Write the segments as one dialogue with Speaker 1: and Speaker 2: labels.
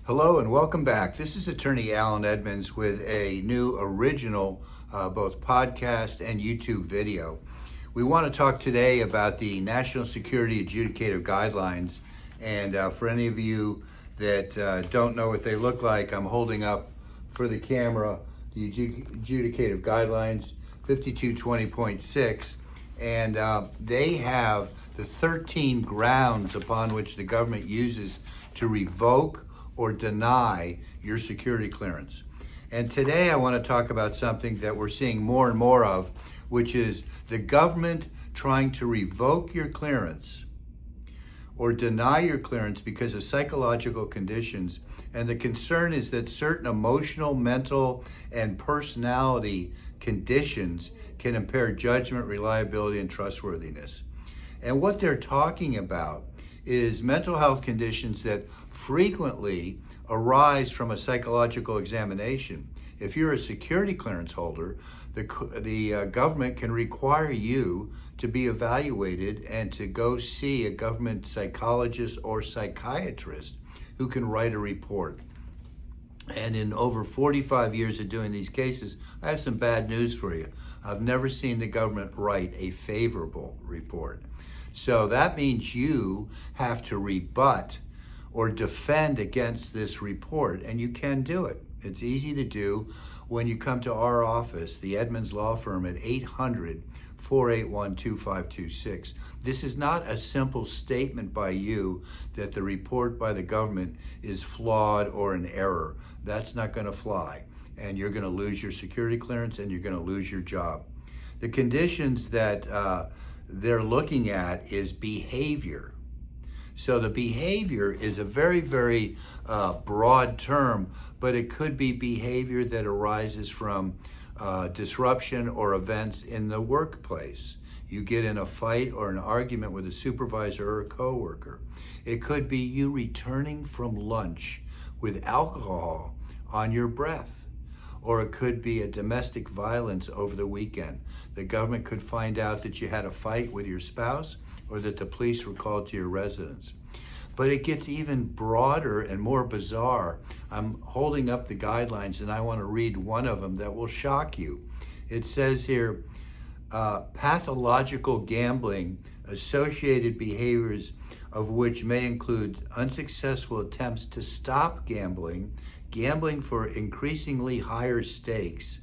Speaker 1: Hello and welcome back. This is attorney Alan Edmunds with a new original both podcast and YouTube video. We want to talk today about the National Security Adjudicative Guidelines, and for any of you that don't know what they look like, I'm holding up for the camera the Adjudicative Guidelines 5220.6, and they have the 13 grounds upon which the government uses to revoke or deny your security clearance. And today I want to talk about something that we're seeing more and more of, which is the government trying to revoke your clearance or deny your clearance because of psychological conditions. And the concern is that certain emotional, mental, and personality conditions can impair judgment, reliability, and trustworthiness. And what they're talking about is mental health conditions that frequently arise from a psychological examination. If you're a security clearance holder, the government can require you to be evaluated and to go see a government psychologist or psychiatrist who can write a report. And in over 45 years of doing these cases, I have some bad news for you. I've never seen the government write a favorable report. So that means you have to rebut or defend against this report, and you can do it. It's easy to do when you come to our office, the Edmunds Law Firm, at 800-481-2526. This is not a simple statement by you that the report by the government is flawed or an error. That's not going to fly, and you're going to lose your security clearance and you're going to lose your job. The conditions that they're looking at is behavior. So the behavior is a very, very broad term, but it could be behavior that arises from disruption or events in the workplace. You get in a fight or an argument with a supervisor or a coworker. It could be you returning from lunch with alcohol on your breath. Or it could be a domestic violence over the weekend. The government could find out that you had a fight with your spouse or that the police were called to your residence. But it gets even broader and more bizarre. I'm holding up the guidelines and I want to read one of them that will shock you. It says here, pathological gambling, associated behaviors of which may include unsuccessful attempts to stop gambling, gambling for increasingly higher stakes,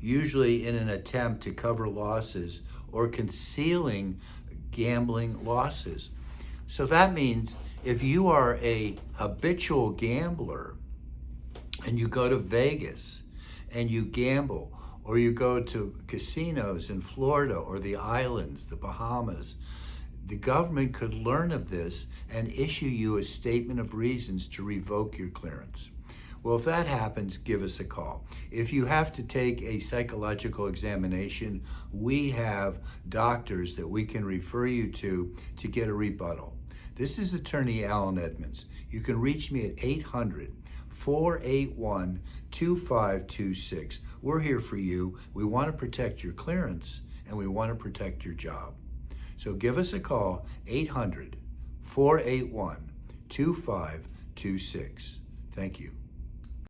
Speaker 1: usually in an attempt to cover losses, or concealing gambling losses. So that means if you are a habitual gambler and you go to Vegas and you gamble, or you go to casinos in Florida or the islands, the Bahamas, the government could learn of this and issue you a statement of reasons to revoke your clearance. Well, if that happens, give us a call. If you have to take a psychological examination, we have doctors that we can refer you to get a rebuttal. This is attorney Alan Edmunds. You can reach me at 800-481-2526. We're here for you. We want to protect your clearance and we want to protect your job. So give us a call, 800-481-2526. Thank you.